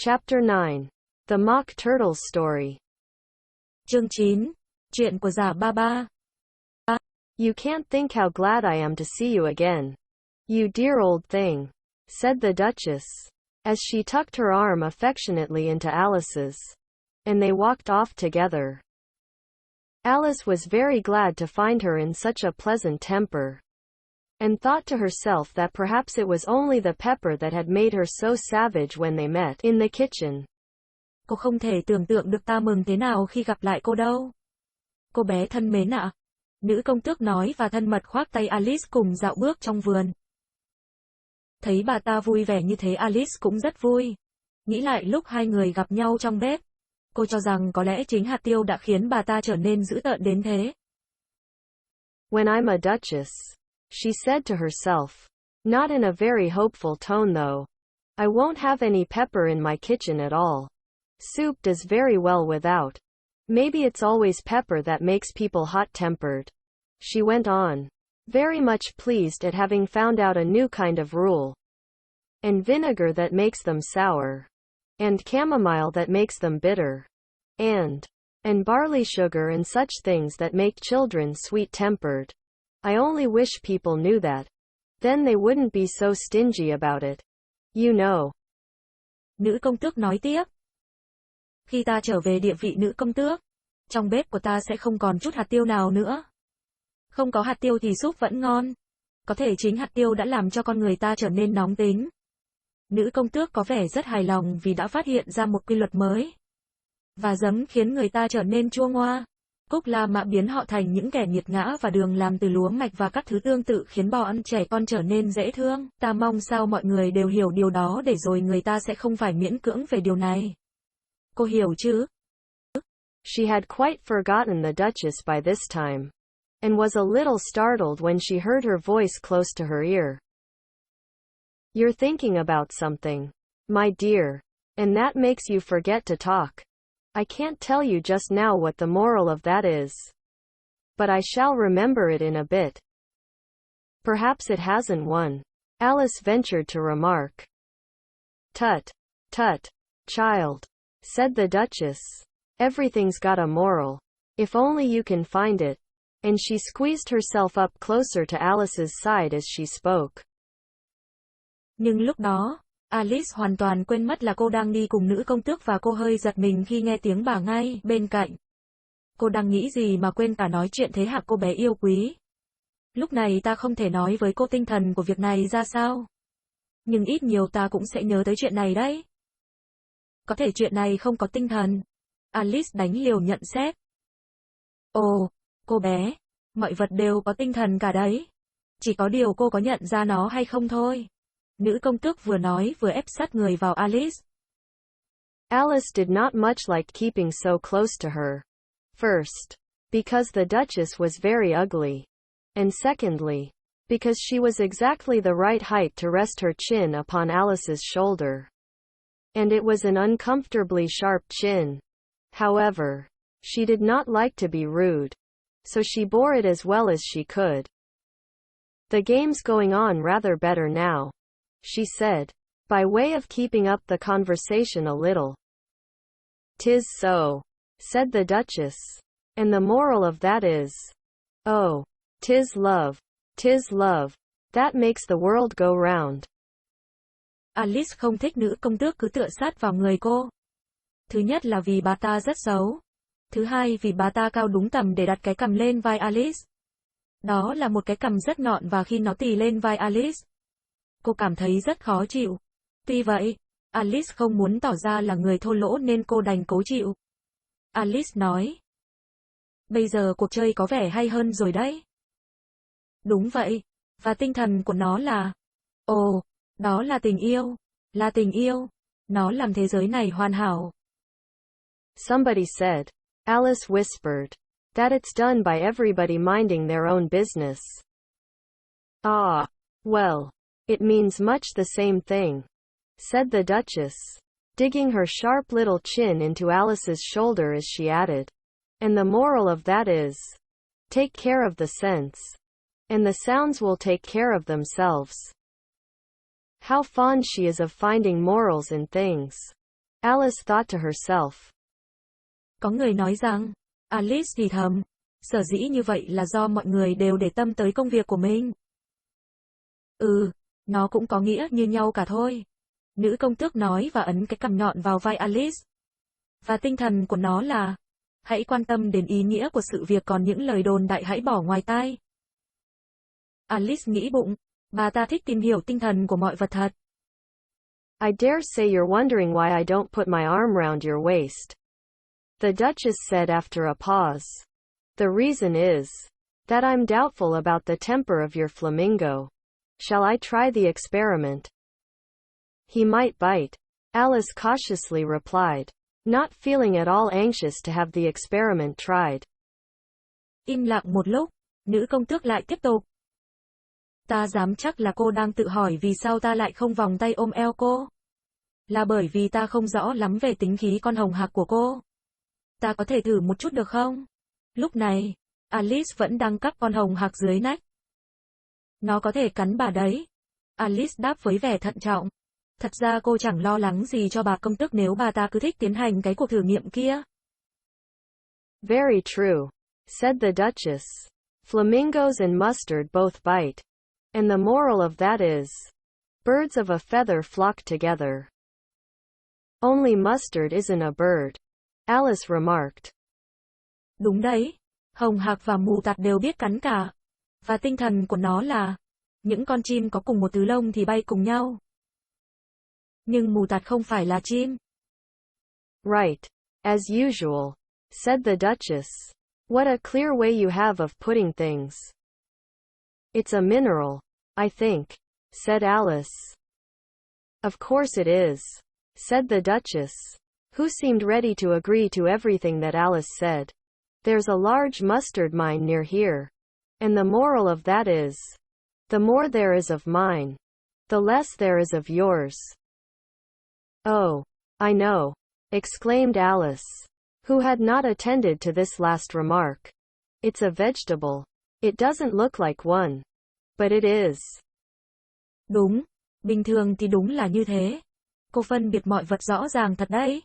Chapter 9. The Mock Turtle's Story. Chương 9. Chuyện của giả ba ba. You can't think how glad I am to see you again. You dear old thing, said the Duchess, as she tucked her arm affectionately into Alice's, and they walked off together. Alice was very glad to find her in such a pleasant temper, and thought to herself that perhaps it was only the pepper that had made her so savage when they met in the kitchen. Cô không thể tưởng tượng được ta mừng thế nào khi gặp lại cô đâu. Cô bé thân mến ạ. Nữ công tước nói và thân mật khoác tay Alice cùng dạo bước trong vườn. Thấy bà ta vui vẻ như thế Alice cũng rất vui. Nghĩ lại lúc hai người gặp nhau trong bếp. Cô cho rằng có lẽ chính hạt tiêu đã khiến bà ta trở nên dữ tợn đến thế. When I'm a duchess, she said to herself, not in a very hopeful tone though, I won't have any pepper in my kitchen at all. Soup does very well without. Maybe it's always pepper that makes people hot-tempered. She went on, very much pleased at having found out a new kind of rule. And vinegar that makes them sour. And chamomile that makes them bitter. And barley sugar and such things that make children sweet-tempered. I only wish people knew that. Then they wouldn't be so stingy about it. You know. Nữ công tước nói tiếp. Khi ta trở về địa vị nữ công tước, trong bếp của ta sẽ không còn chút hạt tiêu nào nữa. Không có hạt tiêu thì súp vẫn ngon. Có thể chính hạt tiêu đã làm cho con người ta trở nên nóng tính. Nữ công tước có vẻ rất hài lòng vì đã phát hiện ra một quy luật mới. Và giấm khiến người ta trở nên chua ngoa. Cúc la mạ biến họ thành những kẻ nghiệt ngã và đường làm từ lúa mạch và các thứ tương tự khiến bọn trẻ con trở nên dễ thương. Ta mong sao mọi người đều hiểu điều đó để rồi người ta sẽ không phải miễn cưỡng về điều này. Cô hiểu chứ? She had quite forgotten the Duchess by this time, and was a little startled when she heard her voice close to her ear. You're thinking about something, my dear, and that makes you forget to talk. I can't tell you just now what the moral of that is. But I shall remember it in a bit. Perhaps it hasn't one, Alice ventured to remark. Tut, tut, child, said the Duchess. Everything's got a moral. If only you can find it. And she squeezed herself up closer to Alice's side as she spoke. Nhưng lúc đó, Alice hoàn toàn quên mất là cô đang đi cùng nữ công tước và cô hơi giật mình khi nghe tiếng bà ngay bên cạnh. Cô đang nghĩ gì mà quên cả nói chuyện thế hả cô bé yêu quý? Lúc này ta không thể nói với cô tinh thần của việc này ra sao. Nhưng ít nhiều ta cũng sẽ nhớ tới chuyện này đấy. Có thể chuyện này không có tinh thần. Alice đánh liều nhận xét. Ồ, cô bé, mọi vật đều có tinh thần cả đấy. Chỉ có điều cô có nhận ra nó hay không thôi. Nữ công tước vừa nói vừa ép sát người vào Alice. Alice did not much like keeping so close to her. First, because the Duchess was very ugly. And secondly, because she was exactly the right height to rest her chin upon Alice's shoulder. And it was an uncomfortably sharp chin. However, she did not like to be rude. So she bore it as well as she could. The game's going on rather better now, she said, by way of keeping up the conversation a little. 'Tis so, said the Duchess. And the moral of that is, oh, 'tis love, that makes the world go round. Alice không thích nữ công tước cứ tựa sát vào người cô. Thứ nhất là vì bà ta rất xấu. Thứ hai vì bà ta cao đúng tầm để đặt cái cằm lên vai Alice. Đó là một cái cằm rất nhọn và khi nó tì lên vai Alice, cô cảm thấy rất khó chịu. Tuy vậy, Alice không muốn tỏ ra là người thô lỗ nên cô đành cố chịu. Alice nói. Bây giờ cuộc chơi có vẻ hay hơn rồi đấy. Đúng vậy. Và tinh thần của nó là... Ồ, đó là tình yêu. Là tình yêu. Nó làm thế giới này hoàn hảo. Somebody said, Alice whispered, that it's done by everybody minding their own business. Ah, well, it means much the same thing, said the Duchess, digging her sharp little chin into Alice's shoulder as she added. And the moral of that is, take care of the sense. And the sounds will take care of themselves. How fond she is of finding morals in things. Alice thought to herself. Có người nói rằng, Alice thì thầm, sở dĩ như vậy là do mọi người đều để tâm tới công việc của mình. Nó cũng có nghĩa như nhau cả thôi. Nữ công tước nói và ấn cái cằm nhọn vào vai Alice. Và tinh thần của nó là, hãy quan tâm đến ý nghĩa của sự việc, còn những lời đồn đại hãy bỏ ngoài tai. Alice nghĩ bụng, bà ta thích tìm hiểu tinh thần của mọi vật thật. I dare say you're wondering why I don't put my arm round your waist, the Duchess said after a pause. The reason is that I'm doubtful about the temper of your flamingo. Shall I try the experiment? He might bite, Alice cautiously replied, not feeling at all anxious to have the experiment tried. Im lặng một lúc, nữ công tước lại tiếp tục. Ta dám chắc là cô đang tự hỏi vì sao ta lại không vòng tay ôm eo cô. Là bởi vì ta không rõ lắm về tính khí con hồng hạc của cô. Ta có thể thử một chút được không? Lúc này, Alice vẫn đang cắp con hồng hạc dưới nách. Nó có thể cắn bà đấy. Alice đáp với vẻ thận trọng. Thật ra cô chẳng lo lắng gì cho bà công tước nếu bà ta cứ thích tiến hành cái cuộc thử nghiệm kia. Very true, said the Duchess. Flamingos and mustard both bite. And the moral of that is, birds of a feather flock together. Only mustard isn't a bird, Alice remarked. Đúng đấy, hồng hạc và mù tạt đều biết cắn cả. Và tinh thần của nó là, những con chim có cùng một thứ lông thì bay cùng nhau. Nhưng mù tạt không phải là chim. Right, as usual, said the Duchess. What a clear way you have of putting things. It's a mineral, I think, said Alice. Of course it is, said the Duchess, who seemed ready to agree to everything that Alice said. There's a large mustard mine near here. And the moral of that is, the more there is of mine, the less there is of yours. Oh, I know, exclaimed Alice, who had not attended to this last remark. It's a vegetable. It doesn't look like one. But it is. Đúng, bình thường thì đúng là như thế. Cô phân biệt mọi vật rõ ràng thật đấy.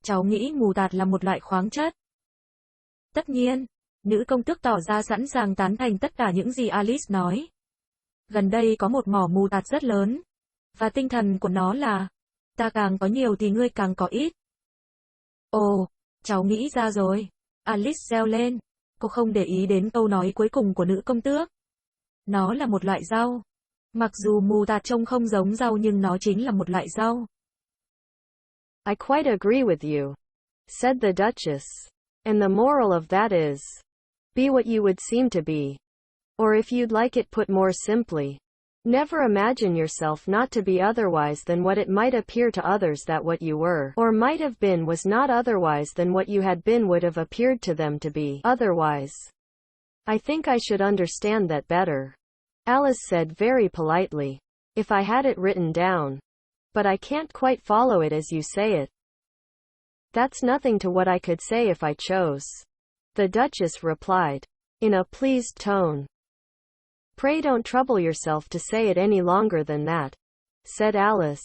Cháu nghĩ mù tạt là một loại khoáng chất. Tất nhiên, nữ công tước tỏ ra sẵn sàng tán thành tất cả những gì Alice nói. Gần đây có một mỏ mù tạt rất lớn. Và tinh thần của nó là, ta càng có nhiều thì ngươi càng có ít. Ồ, cháu nghĩ ra rồi. Alice reo lên. Cô không để ý đến câu nói cuối cùng của nữ công tước. Nó là một loại rau. Mặc dù mù tạt trông không giống rau nhưng nó chính là một loại rau. I quite agree with you, said the Duchess. And the moral of that is, be what you would seem to be. Or if you'd like it put more simply, never imagine yourself not to be otherwise than what it might appear to others that what you were, or might have been was not otherwise than what you had been would have appeared to them to be otherwise. I think I should understand that better, Alice said very politely, if I had it written down. But I can't quite follow it as you say it. That's nothing to what I could say if I chose, the Duchess replied, in a pleased tone. Pray don't trouble yourself to say it any longer than that, said Alice.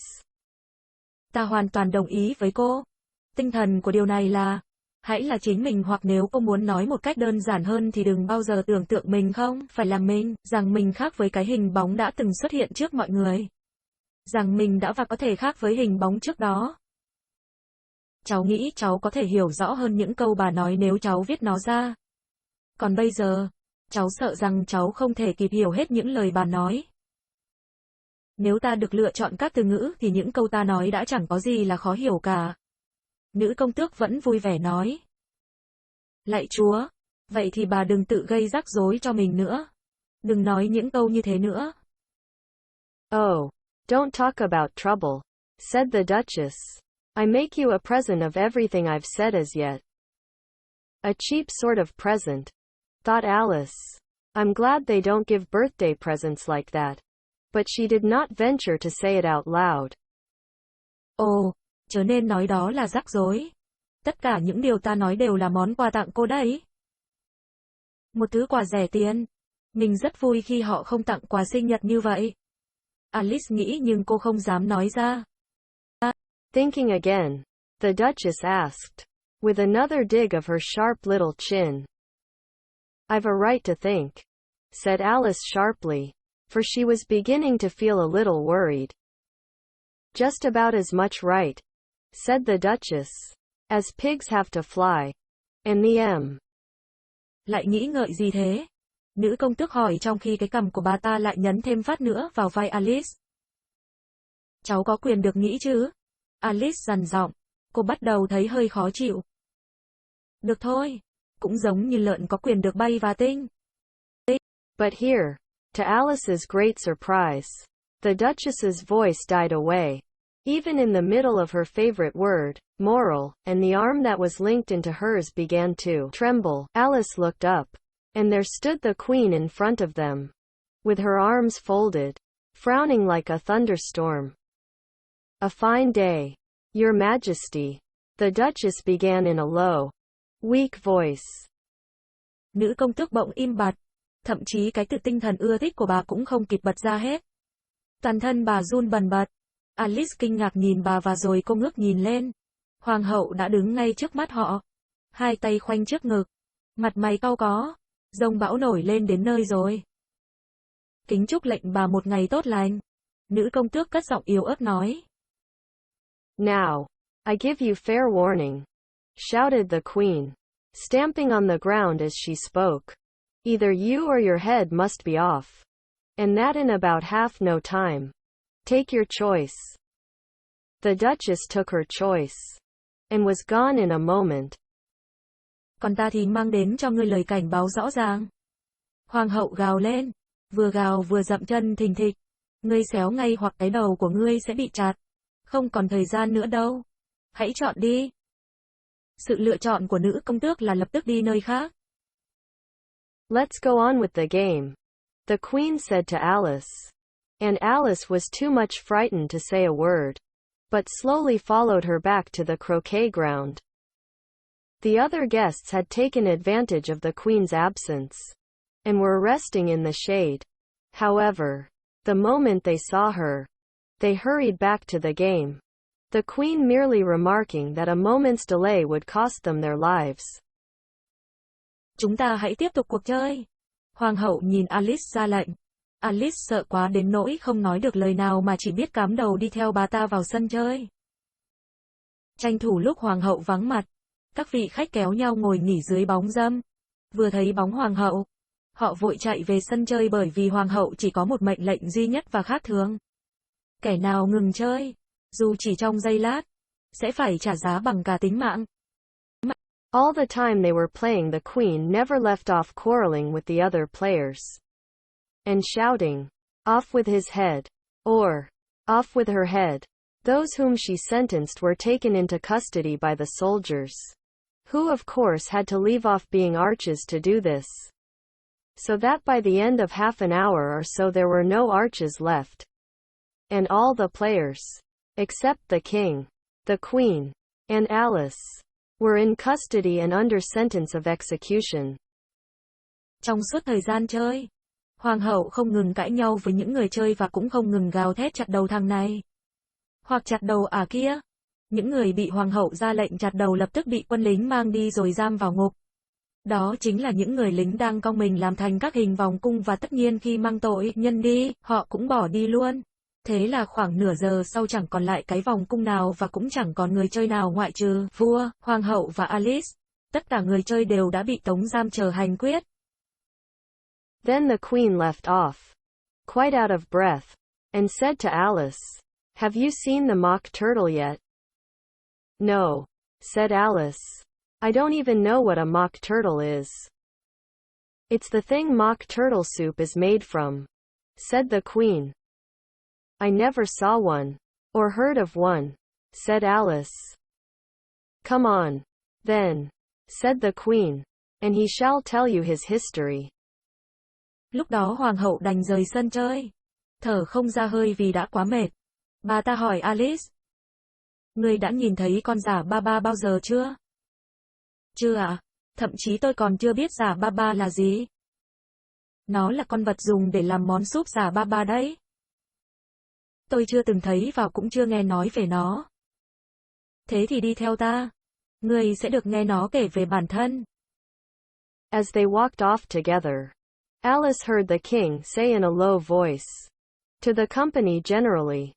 Ta hoàn toàn đồng ý với cô. Tinh thần của điều này là, hãy là chính mình, hoặc nếu cô muốn nói một cách đơn giản hơn thì đừng bao giờ tưởng tượng mình không phải là mình, rằng mình khác với cái hình bóng đã từng xuất hiện trước mọi người. Rằng mình đã và có thể khác với hình bóng trước đó. Cháu nghĩ cháu có thể hiểu rõ hơn những câu bà nói nếu cháu viết nó ra. Còn bây giờ, cháu sợ rằng cháu không thể kịp hiểu hết những lời bà nói. Nếu ta được lựa chọn các từ ngữ thì những câu ta nói đã chẳng có gì là khó hiểu cả. Nữ công tước vẫn vui vẻ nói. Lạy Chúa, vậy thì bà đừng tự gây rắc rối cho mình nữa. Đừng nói những câu như thế nữa. Oh, don't talk about trouble, said the Duchess. I make you a present of everything I've said as yet. A cheap sort of present, thought Alice. I'm glad they don't give birthday presents like that. But she did not venture to say it out loud. Ồ, chớ nên nói đó là rắc rối. Tất cả những điều ta nói đều là món quà tặng cô đấy. Một thứ quà rẻ tiền. Mình rất vui khi họ không tặng quà sinh nhật như vậy. Alice nghĩ nhưng cô không dám nói ra. Thinking again, the Duchess asked, with another dig of her sharp little chin. I've a right to think, said Alice sharply, for she was beginning to feel a little worried. Just about as much right, said the Duchess, as pigs have to fly. And the M. Lại nghĩ ngợi gì thế? Nữ công tước hỏi trong khi cái cằm của bà ta lại nhấn thêm phát nữa vào vai Alice. Cháu có quyền được nghĩ chứ? Alice dằn giọng, cô bắt đầu thấy hơi khó chịu. Được thôi, cũng giống như lợn có quyền được bay và tinh. But here, to Alice's great surprise, the Duchess's voice died away. Even in the middle of her favorite word, moral, and the arm that was linked into hers began to tremble. Alice looked up, and there stood the Queen in front of them, with her arms folded, frowning like a thunderstorm. A fine day, Your Majesty, the Duchess began in a low, weak voice. Nữ công tước bỗng im bặt, thậm chí cái tự tinh thần ưa thích của bà cũng không kịp bật ra hết. Toàn thân bà run bần bật. Alice kinh ngạc nhìn bà và rồi cô ngước nhìn lên. Hoàng hậu đã đứng ngay trước mắt họ. Hai tay khoanh trước ngực. Mặt mày cau có. Giông bão nổi lên đến nơi rồi. Kính chúc lệnh bà một ngày tốt lành. Nữ công tước cất giọng yếu ớt nói. Now, I give you fair warning, shouted the Queen, stamping on the ground as she spoke. Either you or your head must be off. And that in about half no time. Take your choice. The Duchess took her choice, and was gone in a moment. Còn ta thì mang đến cho ngươi lời cảnh báo rõ ràng. Hoàng hậu gào lên, vừa gào vừa dậm chân thình thịch. Ngươi xéo ngay hoặc cái đầu của ngươi sẽ bị chặt. Không còn thời gian nữa đâu. Hãy chọn đi. Sự lựa chọn của nữ công tước là lập tức đi nơi khác. Let's go on with the game, the Queen said to Alice. And Alice was too much frightened to say a word, but slowly followed her back to the croquet ground. The other guests had taken advantage of the Queen's absence, and were resting in the shade. However, the moment they saw her, they hurried back to the game, the Queen merely remarking that a moment's delay would cost them their lives. Chúng ta hãy tiếp tục cuộc chơi. Hoàng hậu nhìn Alice ra lệnh. Alice sợ quá đến nỗi không nói được lời nào mà chỉ biết cắm đầu đi theo bà ta vào sân chơi. Tranh thủ lúc hoàng hậu vắng mặt, các vị khách kéo nhau ngồi nghỉ dưới bóng râm. Vừa thấy bóng hoàng hậu, họ vội chạy về sân chơi bởi vì hoàng hậu chỉ có một mệnh lệnh duy nhất và khác thường. Kẻ nào ngừng chơi, dù chỉ trong giây lát, sẽ phải trả giá bằng cả tính mạng. All the time they were playing, the Queen never left off quarreling with the other players, and shouting, off with his head, or, off with her head. Those whom she sentenced were taken into custody by the soldiers, who of course had to leave off being arches to do this. So that by the end of half an hour or so there were no arches left. And all the players, except the King, the Queen, and Alice, were in custody and under sentence of execution. Trong suốt thời gian chơi, hoàng hậu không ngừng cãi nhau với những người chơi và cũng không ngừng gào thét chặt đầu thằng này, hoặc chặt đầu kia. Những người bị hoàng hậu ra lệnh chặt đầu lập tức bị quân lính mang đi rồi giam vào ngục. Đó chính là những người lính đang cong mình làm thành các hình vòng cung và tất nhiên khi mang tội nhân đi, họ cũng bỏ đi luôn. Thế là khoảng nửa giờ sau chẳng còn lại cái vòng cung nào và cũng chẳng còn người chơi nào ngoại trừ vua, hoàng hậu và Alice. Tất cả người chơi đều đã bị tống giam chờ hành quyết. Then the Queen left off, quite out of breath, and said to Alice, "Have you seen the mock turtle yet?" "No," said Alice. "I don't even know what a mock turtle is." "It's the thing mock turtle soup is made from," said the Queen. "I never saw one, or heard of one," said Alice. "Come on, then," said the Queen, "and he shall tell you his history." Lúc đó hoàng hậu đành rời sân chơi. Thở không ra hơi vì đã quá mệt. Bà ta hỏi Alice. Ngươi đã nhìn thấy con giả ba ba bao giờ chưa? Chưa ạ. Thậm chí tôi còn chưa biết giả ba ba là gì. Nó là con vật dùng để làm món súp giả ba ba đấy. Tôi chưa từng thấy và cũng chưa nghe nói về nó. Thế thì đi theo ta. Ngươi sẽ được nghe nó kể về bản thân. As they walked off together, Alice heard the king say in a low voice to the company generally,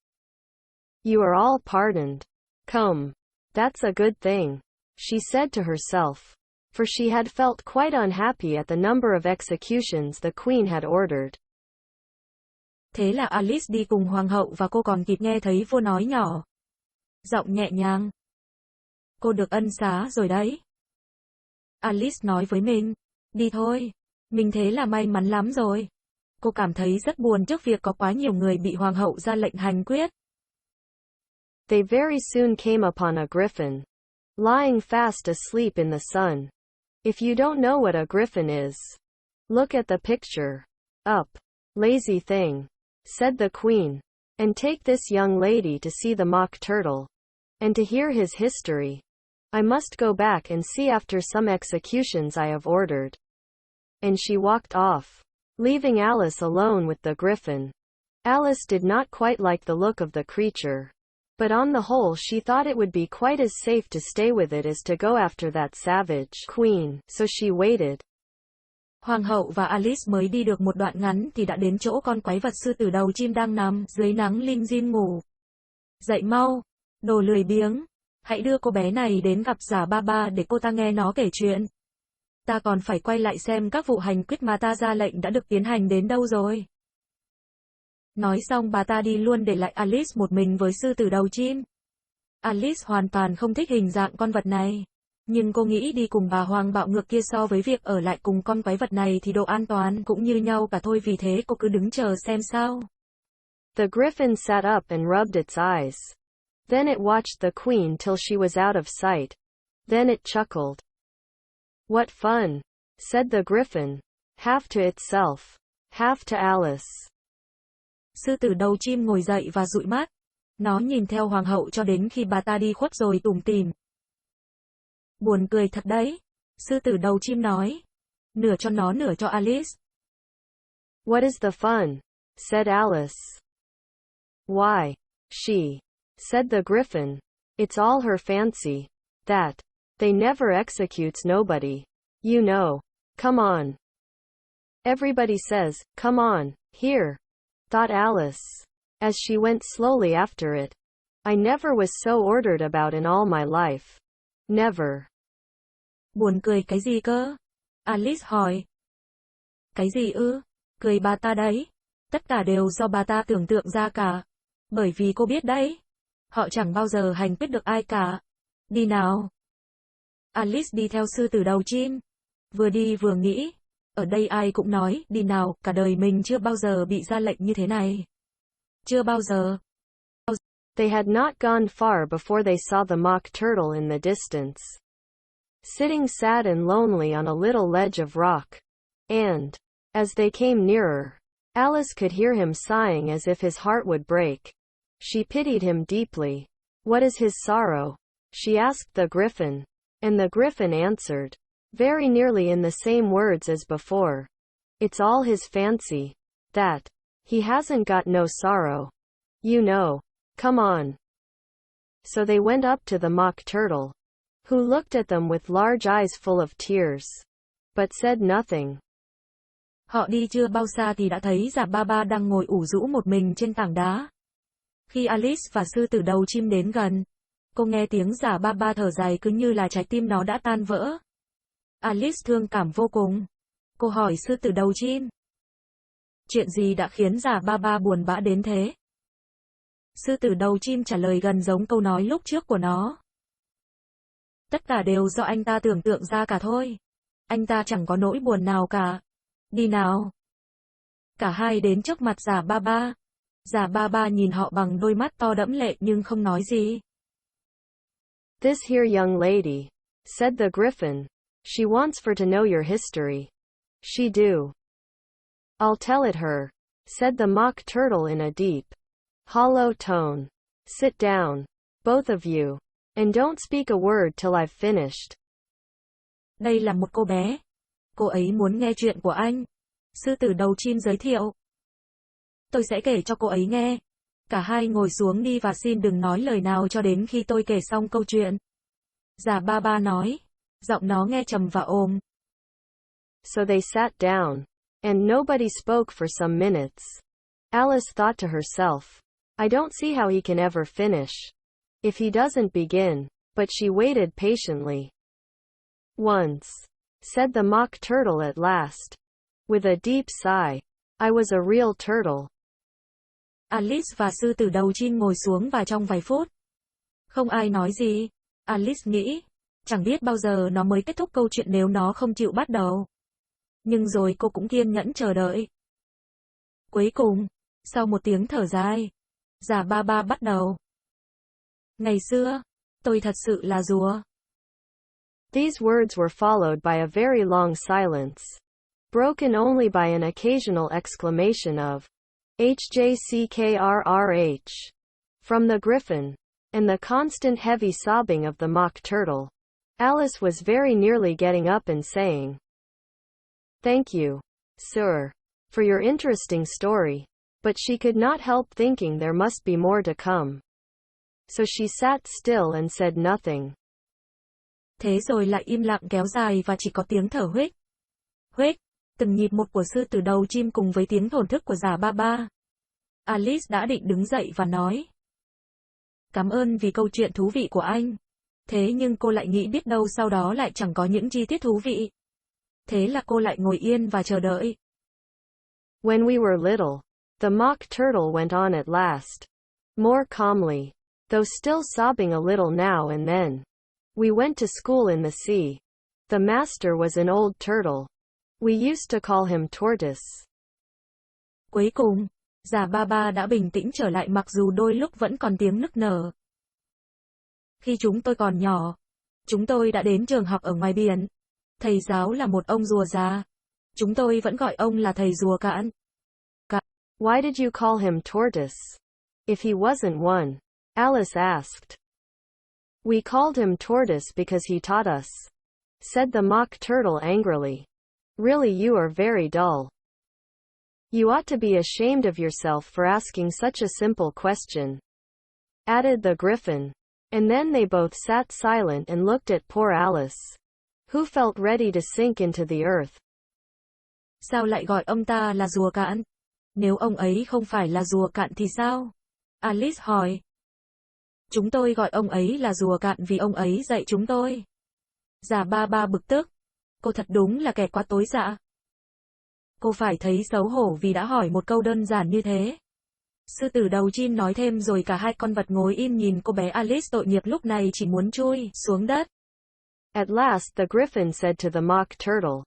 "You are all pardoned. Come. That's a good thing," she said to herself, for she had felt quite unhappy at the number of executions the queen had ordered. Thế là Alice đi cùng hoàng hậu và cô còn kịp nghe thấy vua nói nhỏ, giọng nhẹ nhàng. Cô được ân xá rồi đấy. Alice nói với mình, đi thôi. Mình thế là may mắn lắm rồi. Cô cảm thấy rất buồn trước việc có quá nhiều người bị hoàng hậu ra lệnh hành quyết. They very soon came upon a griffin, lying fast asleep in the sun. If you don't know what a griffin is, look at the picture. Up, lazy thing, said the queen, and take this young lady to see the mock turtle, and to hear his history. I must go back and see after some executions I have ordered. And she walked off, leaving Alice alone with the griffin. Alice did not quite like the look of the creature, but on the whole she thought it would be quite as safe to stay with it as to go after that savage queen, so she waited. Hoàng hậu và Alice mới đi được một đoạn ngắn thì đã đến chỗ con quái vật sư tử đầu chim đang nằm dưới nắng lim dim ngủ. Dậy mau, đồ lười biếng, hãy đưa cô bé này đến gặp giả ba ba để cô ta nghe nó kể chuyện. Ta còn phải quay lại xem các vụ hành quyết mà ta ra lệnh đã được tiến hành đến đâu rồi. Nói xong bà ta đi luôn để lại Alice một mình với sư tử đầu chim. Alice hoàn toàn không thích hình dạng con vật này. Nhưng cô nghĩ đi cùng bà hoàng bạo ngược kia so với việc ở lại cùng con quái vật này thì độ an toàn cũng như nhau cả thôi, vì thế cô cứ đứng chờ xem sao. The griffin sat up and rubbed its eyes. Then it watched the queen till she was out of sight. Then it chuckled. What fun, said the griffin, half to itself, half to Alice. Sư tử đầu chim ngồi dậy và dụi mắt. Nó nhìn theo hoàng hậu cho đến khi bà ta đi khuất rồi tủm tỉm. Buồn cười thật đấy, sư tử đầu chim nói. Nửa cho nó nửa cho Alice. What is the fun, said Alice. Why, she, said the griffin, it's all her fancy, that, they never executes nobody, you know, come on. Everybody says, come on, here, thought Alice, as she went slowly after it. I never was so ordered about in all my life. Never. Buồn cười cái gì cơ? Alice hỏi. Cái gì ư? Cười bà ta đấy. Tất cả đều do bà ta tưởng tượng ra cả. Bởi vì cô biết đấy. Họ chẳng bao giờ hành quyết được ai cả. Đi nào. Alice đi theo sư tử đầu chim. Vừa đi vừa nghĩ. Ở đây ai cũng nói, đi nào, cả đời mình chưa bao giờ bị ra lệnh như thế này. Chưa bao giờ. They had not gone far before they saw the mock turtle in the distance, sitting sad and lonely on a little ledge of rock. And, as they came nearer, Alice could hear him sighing as if his heart would break. She pitied him deeply. What is his sorrow? She asked the griffin. And the griffin answered, very nearly in the same words as before. It's all his fancy. That. He hasn't got no sorrow. You know. Come on. So they went up to the mock turtle, who looked at them with large eyes full of tears, but said nothing. Họ đi chưa bao xa thì đã thấy giả ba ba đang ngồi ủ rũ một mình trên tảng đá. Khi Alice và sư tử đầu chim đến gần, cô nghe tiếng giả ba ba thở dài cứ như là trái tim nó đã tan vỡ. Alice thương cảm vô cùng. Cô hỏi sư tử đầu chim. Chuyện gì đã khiến giả ba ba buồn bã đến thế? Sư tử đầu chim trả lời gần giống câu nói lúc trước của nó. Tất cả đều do anh ta tưởng tượng ra cả thôi. Anh ta chẳng có nỗi buồn nào cả. Đi nào. Cả hai đến trước mặt giả ba ba. Giả ba ba nhìn họ bằng đôi mắt to đẫm lệ nhưng không nói gì. This here young lady, said the griffin. She wants for to know your history. She do. I'll tell it her, said the mock turtle in a deep, hollow tone. Sit down, both of you, and don't speak a word till I've finished. Đây là một cô bé. Cô ấy muốn nghe chuyện của anh. Sư tử đầu chim giới thiệu. Tôi sẽ kể cho cô ấy nghe. Cả hai ngồi xuống đi và xin đừng nói lời nào cho đến khi tôi kể xong câu chuyện. Già ba ba nói. Giọng nó nghe trầm và ồm. So they sat down. And nobody spoke for some minutes. Alice thought to herself, I don't see how he can ever finish. If he doesn't begin. But she waited patiently. Once, said the mock turtle at last. With a deep sigh. I was a real turtle. Alice và sư tử đầu chim ngồi xuống và trong vài phút. Không ai nói gì. Alice nghĩ. Chẳng biết bao giờ nó mới kết thúc câu chuyện nếu nó không chịu bắt đầu. Nhưng rồi cô cũng kiên nhẫn chờ đợi. Cuối cùng, sau một tiếng thở dài, già ba ba bắt đầu. Ngày xưa, tôi thật sự là rùa. These words were followed by a very long silence, broken only by an occasional exclamation of HJCKRRH from the griffin, and the constant heavy sobbing of the mock turtle. Alice was very nearly getting up and saying, Thank you, sir, for your interesting story, but she could not help thinking there must be more to come. So she sat still and said nothing. Thế rồi lại im lặng kéo dài và chỉ có tiếng thở huých. Huých, từng nhịp một của sư tử đầu chim cùng với tiếng thổn thức của già ba ba. Alice đã định đứng dậy và nói. Cảm ơn vì câu chuyện thú vị của anh. Thế nhưng cô lại nghĩ biết đâu sau đó lại chẳng có những chi tiết thú vị. Thế là cô lại ngồi yên và chờ đợi. When we were little, the mock turtle went on at last. More calmly, though still sobbing a little now and then. We went to school in the sea. The master was an old turtle. We used to call him Tortoise. Cuối cùng, già ba ba đã bình tĩnh trở lại mặc dù đôi lúc vẫn còn tiếng nức nở. Khi chúng tôi còn nhỏ, chúng tôi đã đến trường học ở ngoài biển. Thầy giáo là một ông rùa già. Chúng tôi vẫn gọi ông là thầy rùa cạn. Why did you call him Tortoise? If he wasn't one, Alice asked. We called him Tortoise because he taught us, said the mock turtle angrily. Really, you are very dull. You ought to be ashamed of yourself for asking such a simple question, added the griffin. And then they both sat silent and looked at poor Alice, who felt ready to sink into the earth. Sao lại gọi ông ta là rùa cạn? Nếu ông ấy không phải là rùa cạn thì sao? Alice hỏi. Chúng tôi gọi ông ấy là rùa cạn vì ông ấy dạy chúng tôi. Già ba ba bực tức. Cô thật đúng là kẻ quá tối dạ. Cô phải thấy xấu hổ vì đã hỏi một câu đơn giản như thế. Sư tử đầu chim nói thêm rồi cả hai con vật ngồi im nhìn cô bé Alice tội nghiệp lúc này chỉ muốn chui xuống đất. At last the griffin said to the mock turtle,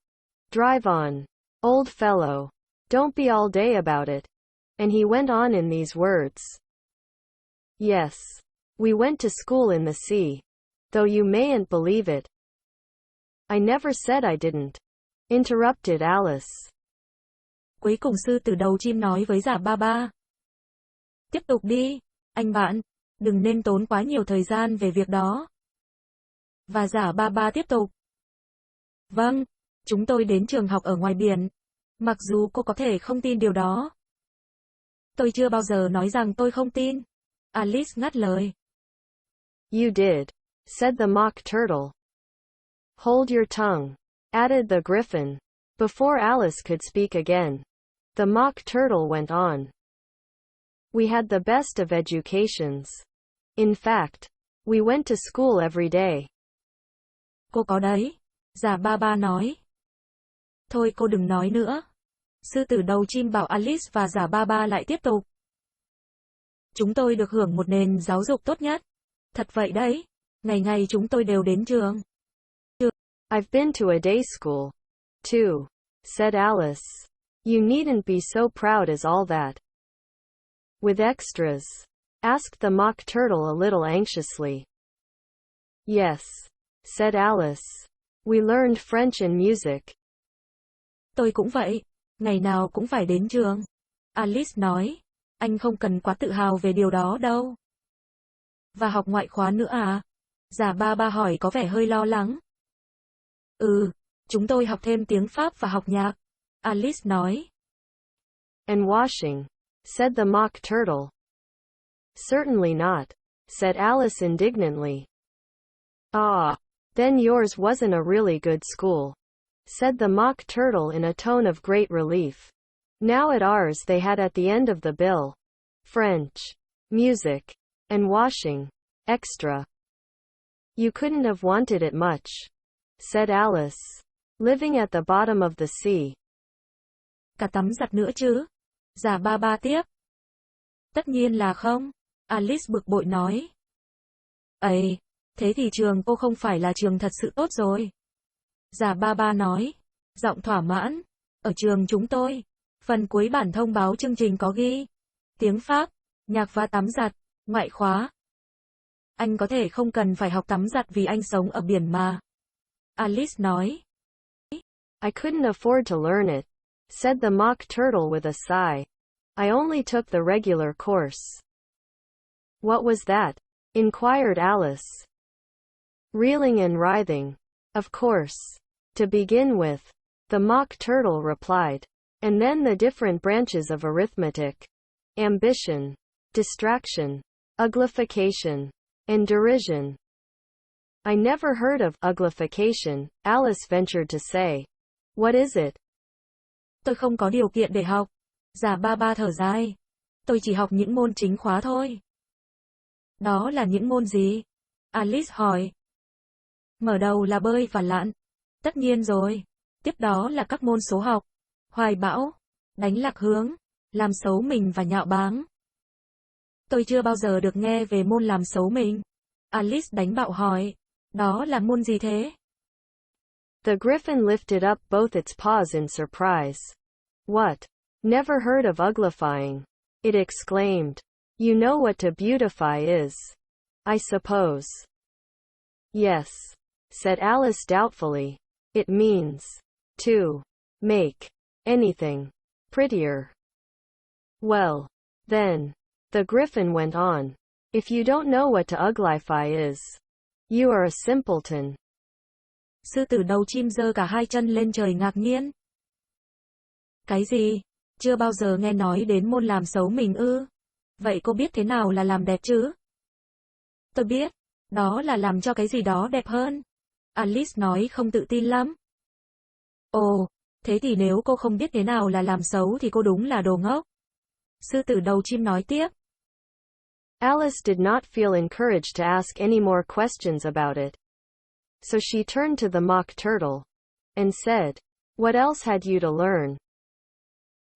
Drive on, old fellow. Don't be all day about it. And he went on in these words. Yes, we went to school in the sea. Though you mayn't believe it. I never said I didn't. Interrupted Alice. Cuối cùng sư tử đầu chim nói với già ba ba. Tiếp tục đi, anh bạn. Đừng nên tốn quá nhiều thời gian về việc đó. Và già ba ba tiếp tục. Vâng, chúng tôi đến trường học ở ngoài biển. Mặc dù cô có thể không tin điều đó. Tôi chưa bao giờ nói rằng tôi không tin. Alice ngắt lời. You did, said the mock turtle. Hold your tongue, added the griffin. Before Alice could speak again, the mock turtle went on. We had the best of educations. In fact, we went to school every day. Cô có đấy, già ba ba nói. Thôi cô đừng nói nữa. Sư tử đầu chim bảo Alice và già ba ba lại tiếp tục. Chúng tôi được hưởng một nền giáo dục tốt nhất. Thật vậy đấy, ngày ngày chúng tôi đều đến trường. I've been to a day school, too, said Alice. You needn't be so proud as all that. With extras? Asked the mock turtle a little anxiously. Yes, said Alice. We learned French and music. Tôi cũng vậy, ngày nào cũng phải đến trường. Alice nói, anh không cần quá tự hào về điều đó đâu. Và học ngoại khóa nữa à? Già ba ba hỏi có vẻ hơi lo lắng. Chúng tôi học thêm tiếng Pháp và học nhạc. Alice nói. And washing, said the mock turtle. Certainly not, said Alice indignantly. Ah, then yours wasn't a really good school, said the Mock Turtle in a tone of great relief. Now at ours they had at the end of the bill French, music, and washing, extra. You couldn't have wanted it much, said Alice. Living at the bottom of the sea. Cả tắm giặt nữa chứ? Già ba ba tiếp. Tất nhiên là không, Alice bực bội nói. Ấy, thế thì trường cô không phải là trường thật sự tốt rồi. Già ba ba nói, giọng thỏa mãn. Ở trường chúng tôi, phần cuối bản thông báo chương trình có ghi tiếng Pháp, nhạc và tắm giặt, ngoại khóa. Anh có thể không cần phải học tắm giặt vì anh sống ở biển mà. Alice nói. I couldn't afford to learn it, said the Mock Turtle with a sigh. I only took the regular course. What was that? Inquired Alice. Reeling and writhing. Of course. To begin with, the Mock Turtle replied. And then the different branches of arithmetic. Ambition. Distraction. Uglification. And derision. I never heard of uglification, Alice ventured to say. What is it? Tôi không có điều kiện để học. Già ba ba thở dài. Tôi chỉ học những môn chính khóa thôi. Đó là những môn gì? Alice hỏi. Mở đầu là bơi và lặn. Tất nhiên rồi. Tiếp đó là các môn số học, hoài bão, đánh lạc hướng, làm xấu mình và nhạo báng. Tôi chưa bao giờ được nghe về môn làm xấu mình. Alice đánh bạo hỏi. Đó là môn gì thế? The Griffin lifted up both its paws in surprise. What? Never heard of uglifying, it exclaimed. You know what to beautify is, I suppose. Yes, said Alice doubtfully. It means to make anything prettier. Well, then, the Griffin went on, if you don't know what to uglify is, you are a simpleton. Sư tử đầu chim giơ cả hai chân lên trời ngạc nhiên. Cái gì? Chưa bao giờ nghe nói đến môn làm xấu mình ư? Vậy cô biết thế nào là làm đẹp chứ? Tôi biết, đó là làm cho cái gì đó đẹp hơn. Alice nói không tự tin lắm. Ồ, thế thì nếu cô không biết thế nào là làm xấu thì cô đúng là đồ ngốc. Sư tử đầu chim nói tiếp. Alice did not feel encouraged to ask any more questions about it. So she turned to the Mock Turtle and said, What else had you to learn?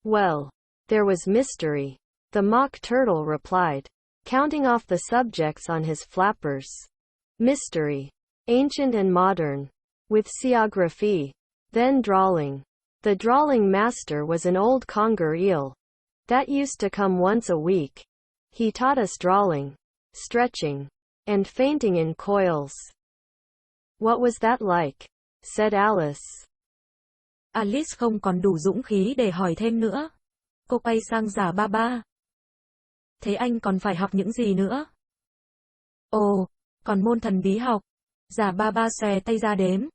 Well, there was mystery, the Mock Turtle replied, counting off the subjects on his flappers. Mystery, ancient and modern, with seaography, then drawling. The drawling master was an old conger eel that used to come once a week. He taught us drawling, stretching, and fainting in coils. What was that like? Said Alice. Alice không còn đủ dũng khí để hỏi thêm nữa. Cô quay sang Già ba ba. Thế anh còn phải học những gì nữa? Ồ, còn môn thần bí học. Già ba ba xòe tay ra đếm.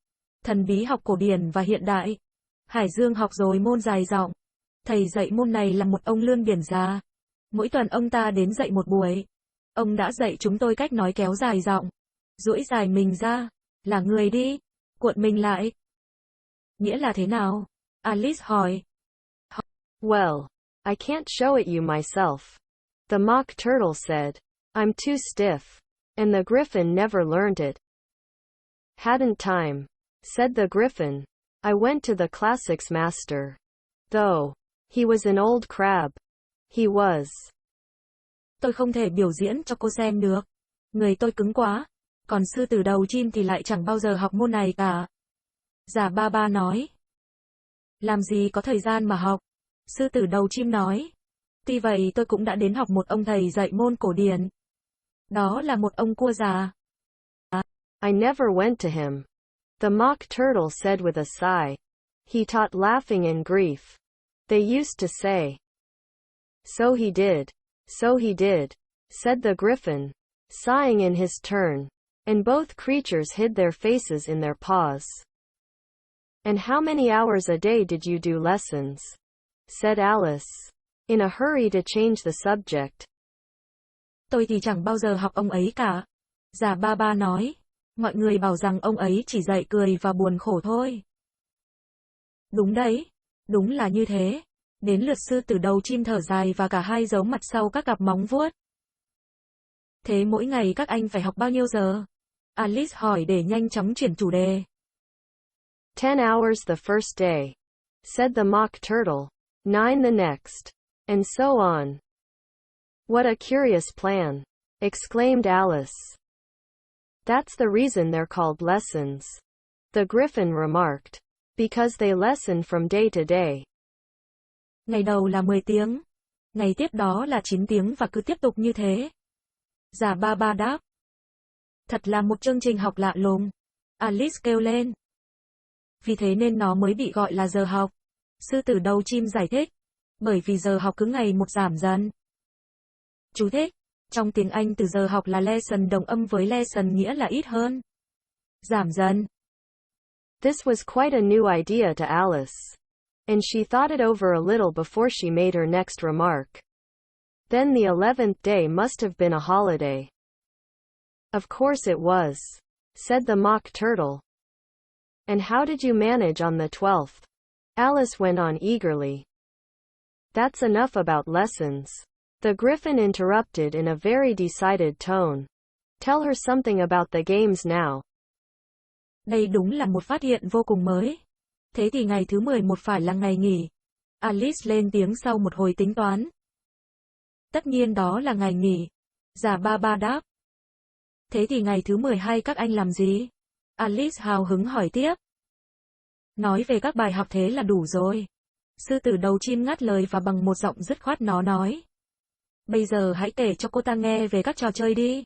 Thần bí học cổ điển và hiện đại. Hải dương học rồi môn dài giọng. Thầy dạy môn này là một ông lươn biển già. Mỗi tuần ông ta đến dạy một buổi. Ông đã dạy chúng tôi cách nói kéo dài giọng. Duỗi dài mình ra. Là người đi. Cuộn mình lại. Nghĩa là thế nào? Alice hỏi. Well, I can't show it you myself. The Mock Turtle said. I'm too stiff. And the Griffin never learned it. Hadn't time, said the Griffin. I went to the classics master. Though, he was an old crab. He was. Tôi không thể biểu diễn cho cô xem được. Người tôi cứng quá. Còn sư tử đầu chim thì lại chẳng bao giờ học môn này cả. Già ba ba nói. Làm gì có thời gian mà học. Sư tử đầu chim nói. Tuy vậy tôi cũng đã đến học một ông thầy dạy môn cổ điển. Đó là một ông cua già. I never went to him. The Mock Turtle said with a sigh. He taught laughing and grief. They used to say. So he did, said the Griffin, sighing in his turn, and both creatures hid their faces in their paws. And how many hours a day did you do lessons? Said Alice, in a hurry to change the subject. Tôi thì chẳng bao giờ học ông ấy cả. Già ba ba nói. Mọi người bảo rằng ông ấy chỉ dạy cười và buồn khổ thôi. Đúng đấy. Đúng là như thế. Đến lượt sư tử đầu chim thở dài và cả hai giấu mặt sau các cặp móng vuốt. Thế mỗi ngày các anh phải học bao nhiêu giờ? Alice hỏi để nhanh chóng chuyển chủ đề. 10 hours the first day, said the mock turtle. 9 the next. And so on. What a curious plan, exclaimed Alice. That's the reason they're called lessons, the griffin remarked. Because they lesson from day to day. Ngày đầu là 10 tiếng. Ngày tiếp đó là 9 tiếng và cứ tiếp tục như thế. Già ba ba đáp. Thật là một chương trình học lạ lùng. Alice kêu lên. Vì thế nên nó mới bị gọi là giờ học. Sư tử đầu chim giải thích. Bởi vì giờ học cứ ngày một giảm dần. Chú thích. Trong tiếng Anh từ giờ học là lesson đồng âm với lesson nghĩa là ít hơn. Giảm dần. This was quite a new idea to Alice. And she thought it over a little before she made her next remark. Then the 11th day must have been a holiday. Of course it was, said the mock turtle. And how did you manage on the 12th? Alice went on eagerly. That's enough about lessons. The griffin interrupted in a very decided tone. Tell her something about the games now. Đây đúng là một phát hiện vô cùng mới. Thế thì ngày thứ 11 phải là ngày nghỉ. Alice lên tiếng sau một hồi tính toán. Tất nhiên đó là ngày nghỉ. Già ba ba đáp. Thế thì ngày thứ 12 các anh làm gì? Alice hào hứng hỏi tiếp. Nói về các bài học thế là đủ rồi. Sư tử đầu chim ngắt lời và bằng một giọng dứt khoát nó nói. Bây giờ hãy kể cho cô ta nghe về các trò chơi đi.